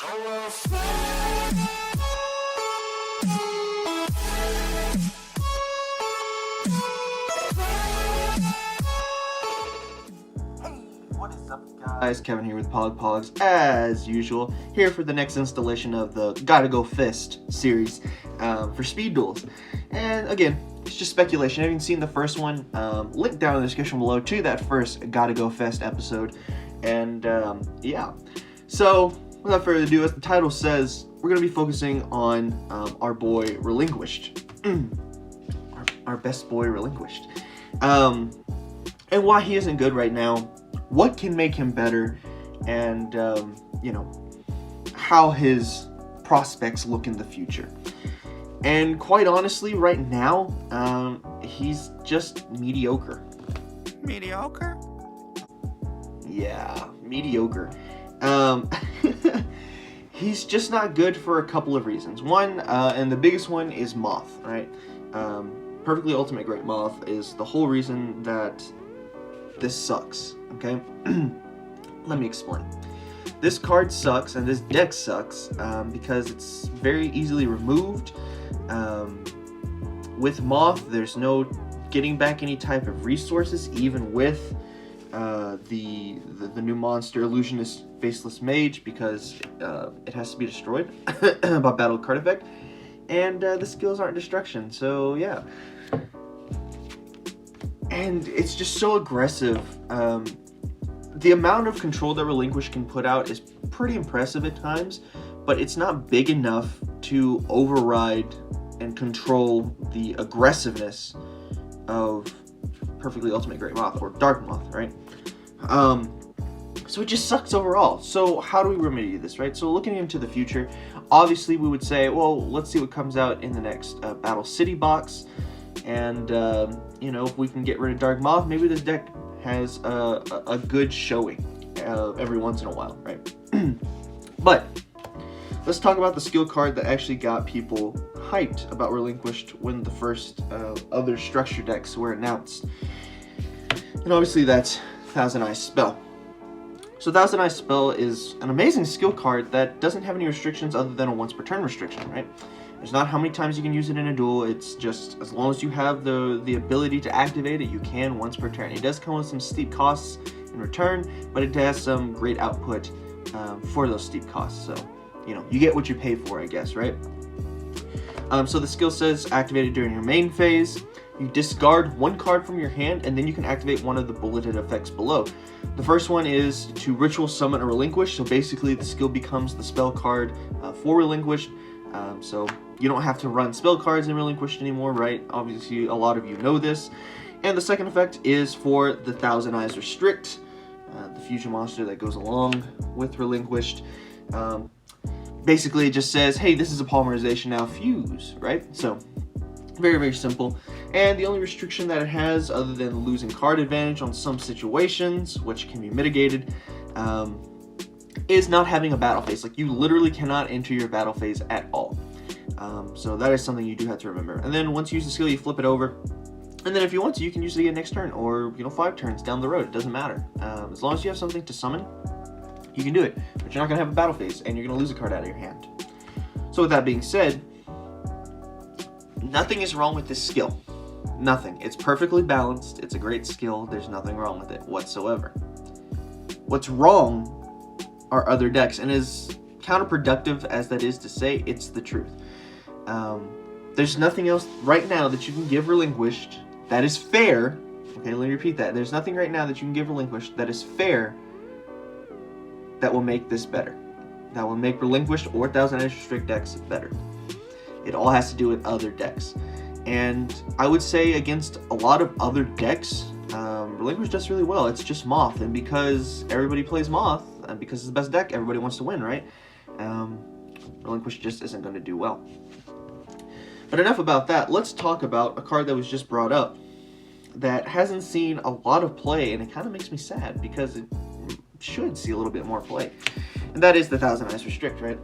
What is up, guys? Kevin here with P.O.G, as usual, here for the next installation of the Gotta Go Fist series for speed duels. And again, it's just speculation. I haven't seen the first one. Link down in the description below to that first Gotta Go Fest episode. And yeah, so without further ado, as the title says, we're going to be focusing on our boy Relinquished. our best boy Relinquished. And why he isn't good right now, what can make him better, and you know, how his prospects look in the future. And quite honestly, right now, he's just mediocre. Mediocre? Yeah, mediocre. He's just not good for a couple of reasons. One, and the biggest one, is Moth, right? Perfectly Ultimate Great Moth is the whole reason that this sucks, okay? Let me explain. This card sucks, and this deck sucks, because it's very easily removed. With Moth, there's no getting back any type of resources, even with the new monster Illusionist Faceless Mage, because it has to be destroyed by battle card effect, and the skills aren't destruction, so yeah. And it's just so aggressive. The amount of control that Relinquished can put out is pretty impressive at times, but it's not big enough to override and control the aggressiveness of Perfectly Ultimate Great Moth, or Dark Moth, right? So it just sucks overall. So how do we remedy this, right? So looking into the future, obviously we would say, well, let's see what comes out in the next Battle City box, and you know, if we can get rid of Dark Moth, maybe this deck has a good showing every once in a while, right? But let's talk about the skill card that actually got people hyped about Relinquished when the first other structure decks were announced. And obviously that's Thousand Eyes Spell. So Thousand Eyes Spell is an amazing skill card that doesn't have any restrictions other than a once per turn restriction, right? There's not how many times you can use it in a duel. It's just as long as you have the ability to activate it, you can once per turn. It does come with some steep costs in return, but it has some great output for those steep costs. So, you know, you get what you pay for, I guess, right? So the skill says activated during your main phase. You discard one card from your hand, and then you can activate one of the bulleted effects below. The first one is to ritual summon a Relinquished. So basically the skill becomes the spell card for Relinquished. So you don't have to run spell cards in Relinquished anymore, right? Obviously a lot of you know this. And the second effect is for the Thousand Eyes Restrict, the fusion monster that goes along with Relinquished. Basically it just says, hey, this is a polymerization, now fuse, right? So very, very simple. And the only restriction that it has, other than losing card advantage on some situations, which can be mitigated, is not having a battle phase. Like, you literally cannot enter your battle phase at all. So that is something you do have to remember. And then once you use the skill, you flip it over. And then if you want to, you can use it again next turn, or, you know, 5 turns down the road. It doesn't matter. As long as you have something to summon, you can do it. But you're not going to have a battle phase, and you're going to lose a card out of your hand. So with that being said, nothing is wrong with this skill. Nothing. It's perfectly balanced. It's a great skill. There's nothing wrong with it whatsoever. What's wrong are other decks, and as counterproductive as that is to say, it's the truth. There's nothing else right now that you can give Relinquished that is fair. Okay, let me repeat that. There's nothing right now that you can give Relinquished that is fair that will make this better. That will make Relinquished or Thousand Eyes Restrict decks better. It all has to do with other decks. And I would say against a lot of other decks, Relinquished does really well. It's just Moth, and because everybody plays Moth, and because it's the best deck, everybody wants to win, right? Relinquished just isn't going to do well. But enough about that. Let's talk about a card that was just brought up that hasn't seen a lot of play, and it kind of makes me sad because it should see a little bit more play. And that is the Thousand Eyes Restrict, right?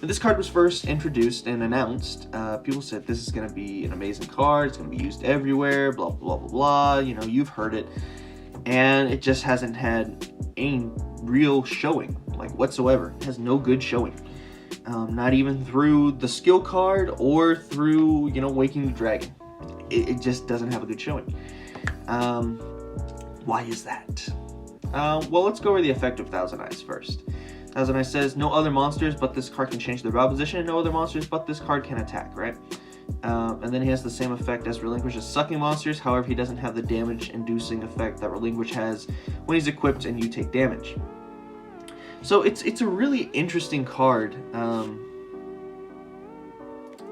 When this card was first introduced and announced, people said this is going to be an amazing card, it's going to be used everywhere, blah, blah, blah, blah, you know, you've heard it. And it just hasn't had any real showing, like whatsoever. It has no good showing. Not even through the skill card or through, Waking the Dragon. It just doesn't have a good showing. Why is that? Well, let's go over the effect of Thousand Eyes first. Thousand Eyes says, no other monsters but this card can change their battle position, and no other monsters but this card can attack, right? And then he has the same effect as Relinquish's Sucking Monsters. However, he doesn't have the damage-inducing effect that Relinquish has when he's equipped and you take damage. So it's a really interesting card.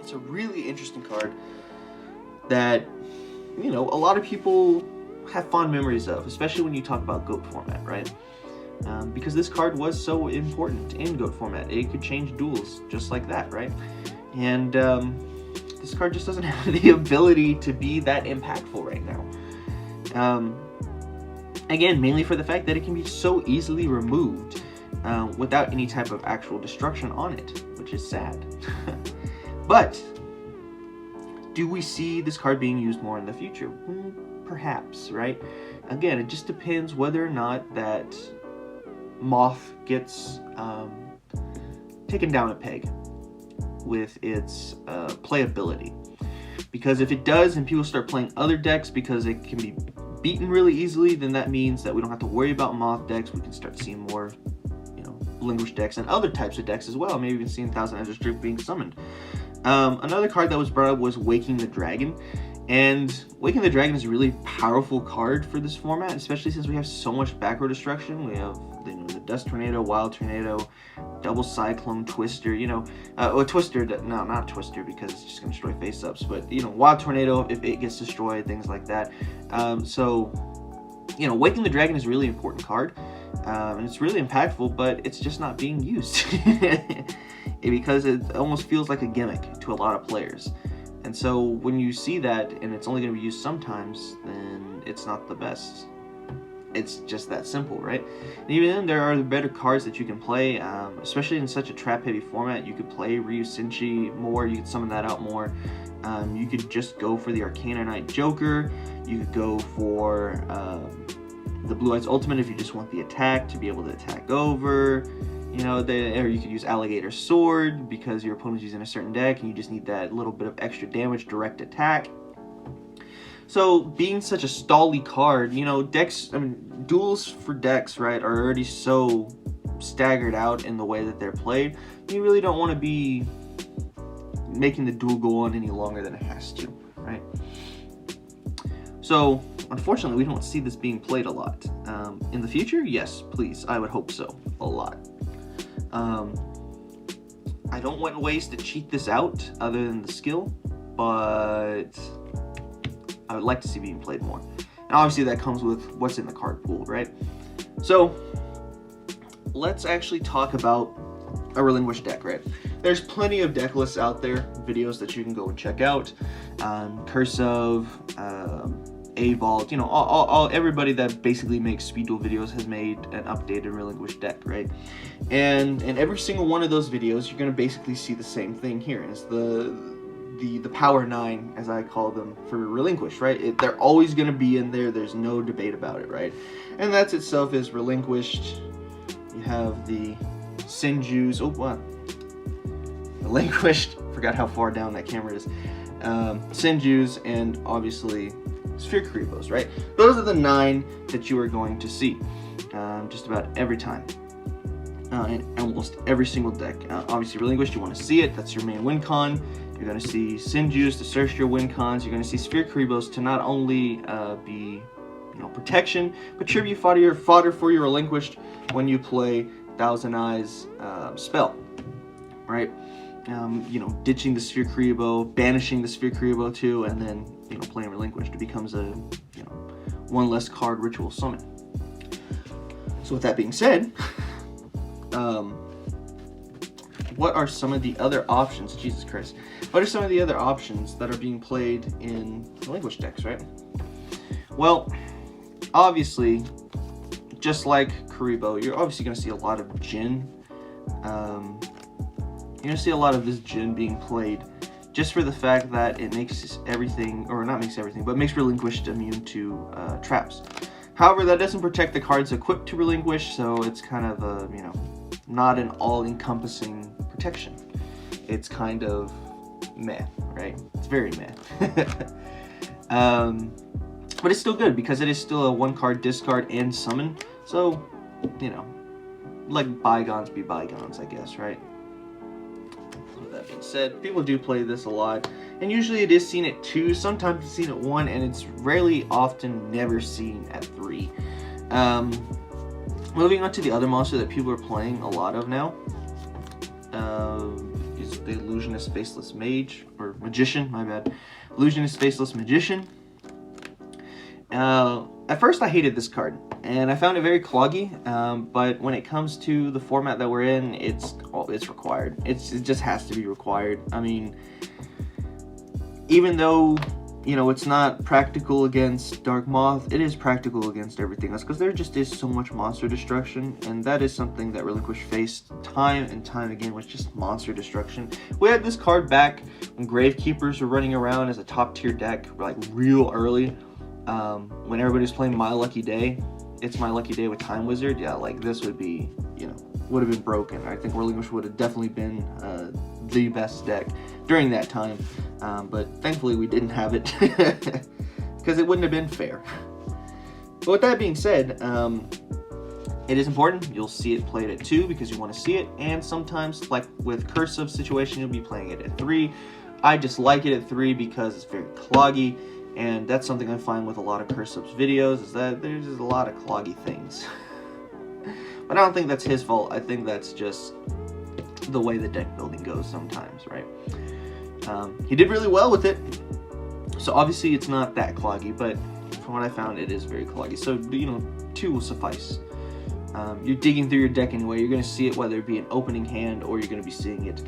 It's a really interesting card that, a lot of people have fond memories of, especially when you talk about GOAT format, right? Because this card was so important in GOAT format. It could change duels just like that, right? And this card just doesn't have the ability to be that impactful right now. Again, mainly for the fact that it can be so easily removed without any type of actual destruction on it, which is sad. But do we see this card being used more in the future? Perhaps, right? Again, it just depends whether or not that Moth gets taken down a peg with its playability. Because if it does and people start playing other decks because it can be beaten really easily, then that means that we don't have to worry about Moth decks. We can start seeing more, Relinquished decks and other types of decks as well. Maybe even seeing Thousand Eyes Drift being summoned. Another card that was brought up was Waking the Dragon. And Waking the Dragon is a really powerful card for this format, especially since we have so much back row destruction. We have the Dust Tornado, Wild Tornado, Double Cyclone, Twister, Twister, no, not Twister because it's just going to destroy face-ups, but, Wild Tornado if it gets destroyed, things like that. So, Waking the Dragon is a really important card, and it's really impactful, but it's just not being used because it almost feels like a gimmick to a lot of players. And so when you see that and it's only going to be used sometimes, then it's not the best. It's just that simple, right? And even then, there are better cards that you can play, especially in such a trap-heavy format. You could play Ryu Senshi more, you could summon that out more. You could just go for the Arcana Knight Joker. You could go for the Blue Eyes Ultimate if you just want the attack to be able to attack over. Or you could use Alligator Sword because your opponent's using a certain deck and you just need that little bit of extra damage, direct attack. So, being such a stally card, duels for decks, right, are already so staggered out in the way that they're played. You really don't want to be making the duel go on any longer than it has to, right? So, unfortunately, we don't see this being played a lot. In the future, yes, please, I would hope so, a lot. I don't want ways to cheat this out other than the skill, but I would like to see being played more. And obviously that comes with what's in the card pool, right? So let's actually talk about a Relinquished deck, right? There's plenty of deck lists out there, videos that you can go and check out. Cursive, A-Vault, everybody that basically makes speed duel videos has made an updated Relinquished deck, right? And in every single one of those videos, you're going to basically see the same thing here. It's the Power 9, as I call them, for Relinquished, right? They're always going to be in there. There's no debate about it, right? And that itself is Relinquished. You have the Senjus. Oh, what? Relinquished. Forgot how far down that camera is. Senjus, and obviously Sphere Kuribohs, right? Those are the 9 that you are going to see just about every time. In almost every single deck. Obviously, Relinquished, you want to see it. That's your main win con. You're going to see Senjus to search your win cons. You're going to see Sphere Kuribohs to not only be protection, but tribute fodder for your Relinquished when you play Thousand Eyes spell, right? Ditching the Sphere Kuriboh, banishing the Sphere Kuriboh too, and then playing Relinquished. It becomes a one less card ritual summon. So with that being said, what are some of the other options? Jesus Christ. What are some of the other options that are being played in Relinquished decks, right? Well, obviously, just like Kuriboh, you're obviously going to see a lot of Jin. You're going to see a lot of this Jin being played just for the fact that it makes everything, or not makes everything, but makes Relinquished immune to traps. However, that doesn't protect the cards equipped to Relinquish, so it's kind of a, not an all-encompassing protection. It's kind of meh, right? It's very meh. But it's still good because it is still a 1-card discard and summon. So, you know, like bygones be bygones, I guess, right? With that being said, people do play this a lot, and usually it is seen at 2, sometimes it's seen at 1, and it's rarely, often, never seen at 3. Moving on to the other monster that people are playing a lot of now, is the Illusionist Faceless Mage, or Magician, my bad. Illusionist Faceless Magician. At first I hated this card, and I found it very cloggy, but when it comes to the format that we're in, it's required. It just has to be required. I mean, even though, you know, it's not practical against Dark Moth, it is practical against everything else, because there just is so much monster destruction, and that is something that Relinquished faced time and time again, was just monster destruction. We had this card back when Gravekeepers were running around as a top tier deck, like real early. When everybody's playing My Lucky Day, It's My Lucky Day with Time Wizard, yeah, like this would be, you know, would have been broken. I think Relinquished would have definitely been the best deck during that time, but thankfully we didn't have it because it wouldn't have been fair. But with that being said, it is important. You'll see it played at 2 because you want to see it, and sometimes, like with Cursive situation, you'll be playing it at 3. I just like it at 3 because it's very cloggy. And that's something I find with a lot of Cursive's videos, is that there's just a lot of cloggy things. But I don't think that's his fault. I think that's just the way the deck building goes sometimes, right? He did really well with it. So obviously it's not that cloggy, but from what I found, it is very cloggy. So, you know, 2 will suffice. You're digging through your deck anyway. You're going to see it whether it be an opening hand or you're going to be seeing it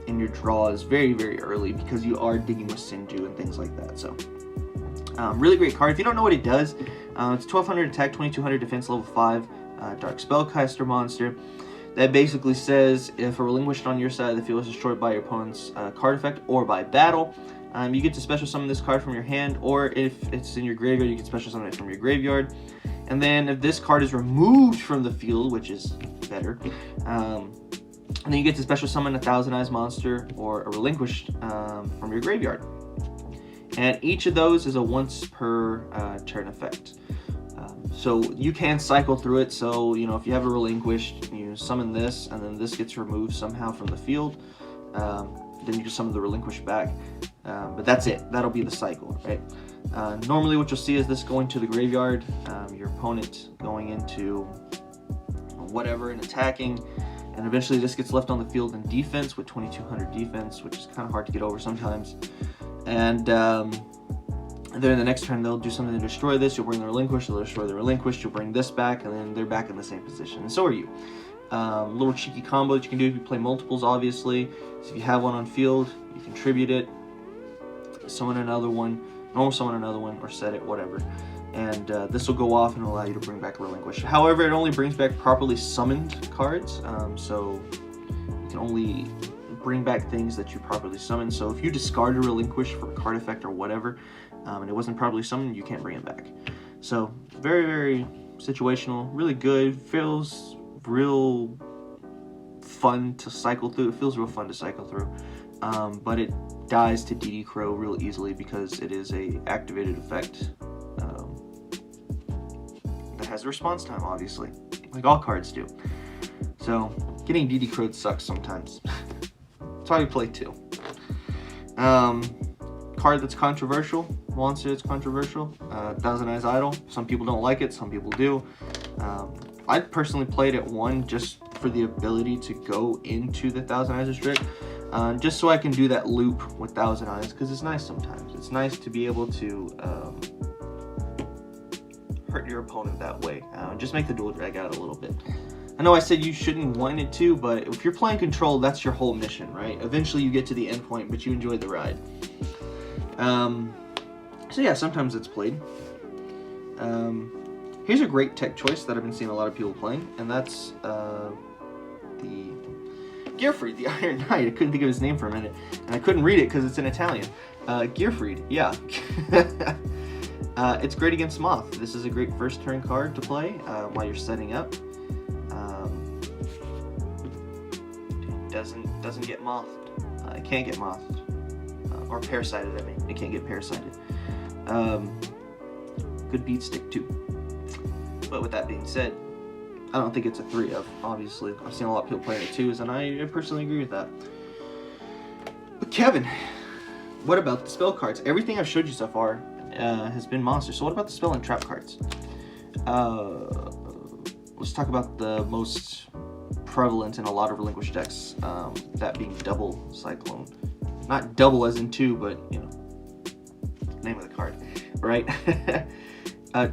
in your draws very, very early, because you are digging with Sinju and things like that. So, really great card. If you don't know what it does, it's 1200 attack, 2200 defense, level 5, Dark Spellcaster monster. That basically says if a Relinquished on your side of the field is destroyed by your opponent's card effect or by battle, you get to special summon this card from your hand, or if it's in your graveyard, you can special summon it from your graveyard. And then if this card is removed from the field, which is better, and then you get to special summon a Thousand Eyes monster or a Relinquished from your graveyard. And each of those is a once per turn effect. So you can cycle through it. So, you know, if you have a Relinquished, you summon this, and then this gets removed somehow from the field, then you can summon the Relinquished back. But that's it. That'll be the cycle, right? Normally what you'll see is this going to the graveyard, your opponent going into whatever and attacking, and eventually this gets left on the field in defense with 2200 defense, which is kind of hard to get over sometimes. And then in the next turn they'll do something to destroy this. You'll bring the Relinquished, they'll destroy the Relinquished, you'll bring this back, and then they're back in the same position. And so are you. Little cheeky combo that you can do if you play multiples, obviously. So if you have one on field, you contribute it, summon another one, normal summon another one, or set it, whatever. And this will go off and allow you to bring back Relinquished. However, it only brings back properly summoned cards, so you can only bring back things that you properly summoned. So if you discard a Relinquished for a card effect or whatever, and it wasn't properly summoned, you can't bring it back. So very, very situational, really good, feels real fun to cycle through. It feels real fun to cycle through, but it dies to DD Crow real easily because it is a activated effect that has a response time, obviously, like all cards do. So getting DD Crowed sucks sometimes. That's why we play 2. Card that's controversial, monster that's controversial, Thousand Eyes Idol. Some people don't like it, some people do. I personally played at 1 just for the ability to go into the Thousand Eyes Restrict, just so I can do that loop with Thousand Eyes, because it's nice sometimes. It's nice to be able to hurt your opponent that way. Just make the duel drag out a little bit. I know I said you shouldn't want it to, but if you're playing control, that's your whole mission, right? Eventually you get to the end point, but you enjoy the ride. So yeah, sometimes it's played. Here's a great tech choice that I've been seeing a lot of people playing, and that's the Gearfried, the Iron Knight. I couldn't think of his name for a minute, and I couldn't read it because it's in Italian. Gearfried, yeah. It's great against Moth. This is a great first turn card to play while you're setting up. doesn't get mothed. It can't get mothed. Or parasited, I mean. It can't get parasited. Good beat stick too. But with that being said, I don't think it's a 3 of, obviously. I've seen a lot of people playing it 2s, and I personally agree with that. But Kevin, what about the spell cards? Everything I've showed you so far has been monsters. So what about the spell and trap cards? Let's talk about the most prevalent in a lot of Relinquished decks, that being double Cyclone. Not double as in 2, but, you know, name of the card, right?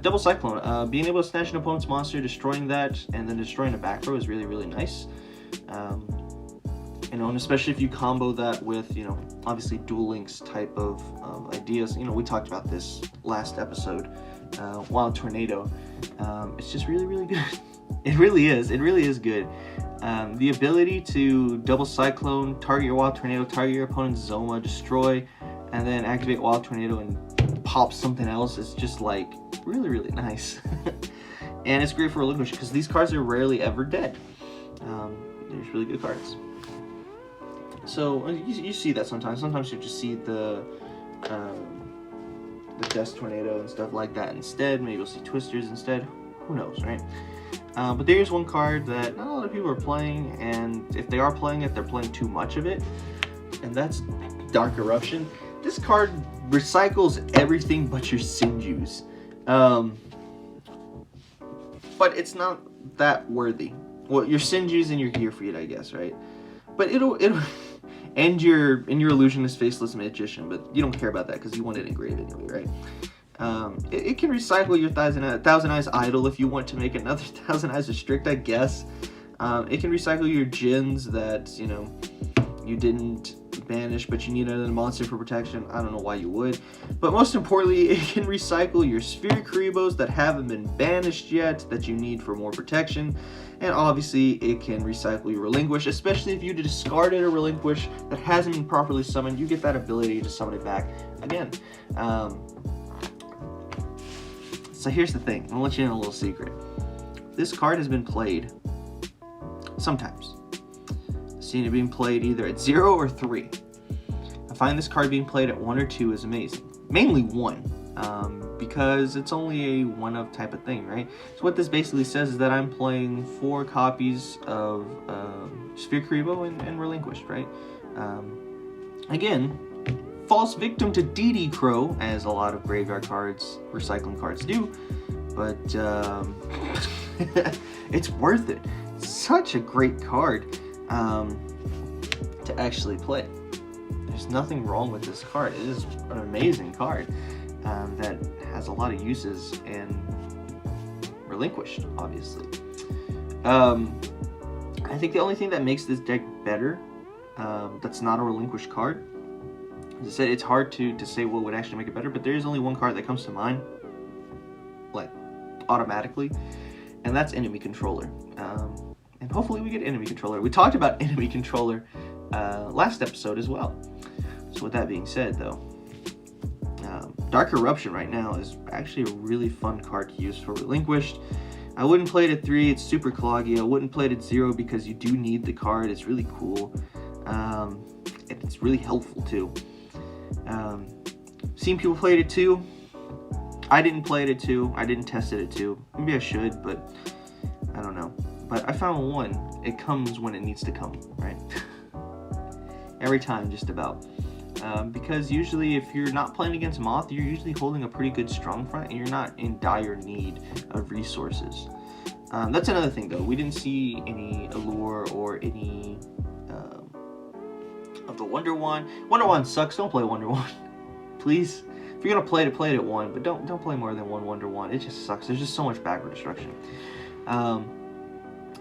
Double Cyclone, being able to snatch an opponent's monster, destroying that, and then destroying a back row is really, really nice. You know, and especially if you combo that with, you know, obviously Duel Links type of ideas. You know, we talked about this last episode, Wild Tornado. It's just really, really good. It really is good. The ability to double Cyclone, target your Wild Tornado, target your opponent's Zoma, destroy, and then activate Wild Tornado and pop something else is just like really, really nice. And it's great for Relinquished because these cards are rarely ever dead. They're just really good cards. So you see that sometimes. Sometimes you just see the Death Tornado and stuff like that instead. Maybe you'll see Twisters instead. Who knows, right? But there's one card that not a lot of people are playing, and if they are playing it, they're playing too much of it, and that's Dark Eruption. This card recycles everything but your Sinjus. But it's not that worthy. Well, your Sinjus and your Gear Feed, I guess, right? But it'll and your Illusionist Faceless Magician, but you don't care about that because you want it engraved anyway, right? It can recycle your Thousand Eyes Idol if you want to make another Thousand Eyes Restrict, I guess. It can recycle your Djinns that, you know, you didn't banish, but you need another monster for protection. I don't know why you would. But most importantly, it can recycle your Sphere Karibos that haven't been banished yet, that you need for more protection. And obviously, it can recycle your Relinquish, especially if you discarded a Relinquish that hasn't been properly summoned. You get that ability to summon it back again. So here's the thing. I'm going to let you in a little secret. This card has been played sometimes. I've seen it being played either at 0 or 3. I find this card being played at 1 or 2 is amazing. Mainly 1, because it's only a one-of type of thing, right? So what this basically says is that I'm playing 4 copies of Sphere Karibo and Relinquished, right? Again, false victim to DD Crow, as a lot of graveyard cards, recycling cards do, but it's worth it. It's such a great card to actually play. There's nothing wrong with this card. It is an amazing card that has a lot of uses and Relinquished, obviously. I think the only thing that makes this deck better, that's not a Relinquished card, as I said, it's hard to say what would actually make it better, but there is only one card that comes to mind, like, automatically, and that's Enemy Controller. And hopefully we get Enemy Controller. We talked about Enemy Controller last episode as well. So with that being said, though, Dark Eruption right now is actually a really fun card to use for Relinquished. I wouldn't play it at 3, it's super cloggy. I wouldn't play it at 0 because you do need the card. It's really cool. And it's really helpful too. Seen people play it at 2. I didn't play it at 2. I didn't test it at 2. Maybe I should, but I don't know. But I found 1. It comes when it needs to come, right? Every time, just about. Because usually if you're not playing against Moth, you're usually holding a pretty good strong front and you're not in dire need of resources. That's another thing though. We didn't see any Allure or any of the Wonder Wand. Wonder Wand sucks. Don't play Wonder Wand. Please. If you're going to play it at 1, but don't play more than 1 Wonder Wand. It just sucks. There's just so much backward destruction.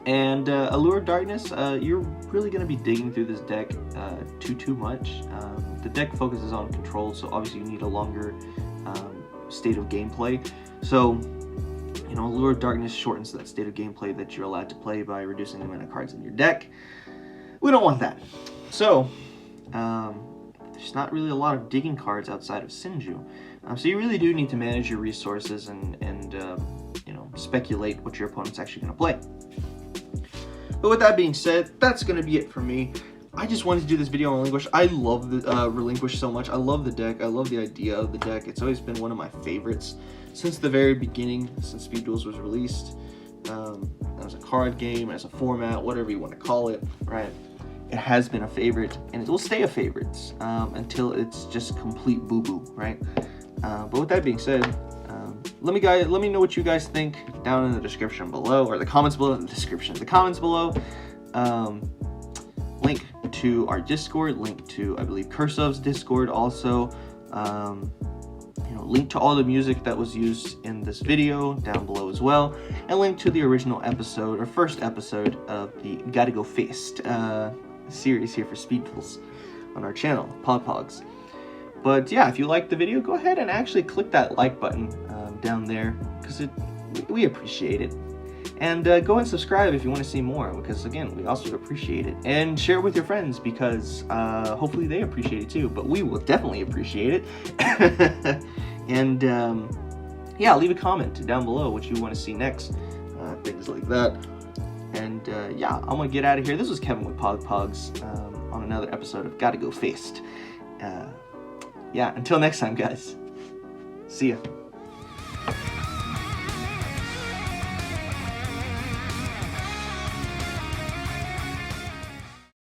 And Allure of Darkness, you're really going to be digging through this deck too much. The deck focuses on control, so obviously you need a longer state of gameplay. So, you know, Allure of Darkness shortens that state of gameplay that you're allowed to play by reducing the amount of cards in your deck. We don't want that. So, there's not really a lot of digging cards outside of Sinju. So you really do need to manage your resources and you know, speculate what your opponent's actually going to play. But with that being said, that's going to be it for me. I just wanted to do this video on Relinquished. I love the Relinquished so much. I love the deck. I love the idea of the deck. It's always been one of my favorites since the very beginning, since Speed Duels was released. As a card game, as a format, whatever you want to call it, right? It has been a favorite, and it will stay a favorite until it's just complete boo-boo, right? But with that being said, let me know what you guys think down in the description below, or the comments below. The comments below. Link to our Discord, link to, I believe, Kursov's Discord also. Link to all the music that was used in this video down below as well, and link to the original episode, or first episode of the Gotta Go Fist series here for Speed Duels on our channel, P.O.G. But yeah, if you liked the video, go ahead and actually click that like button down there, because we appreciate it. And go and subscribe if you want to see more, because again, we also appreciate it. And share it with your friends, because hopefully they appreciate it too, but we will definitely appreciate it. And yeah, leave a comment down below what you want to see next, things like that. And yeah, I'm gonna get out of here. This was Kevin with P.O.G. On another episode of Gotta Go Fist. Yeah, until next time, guys. See ya.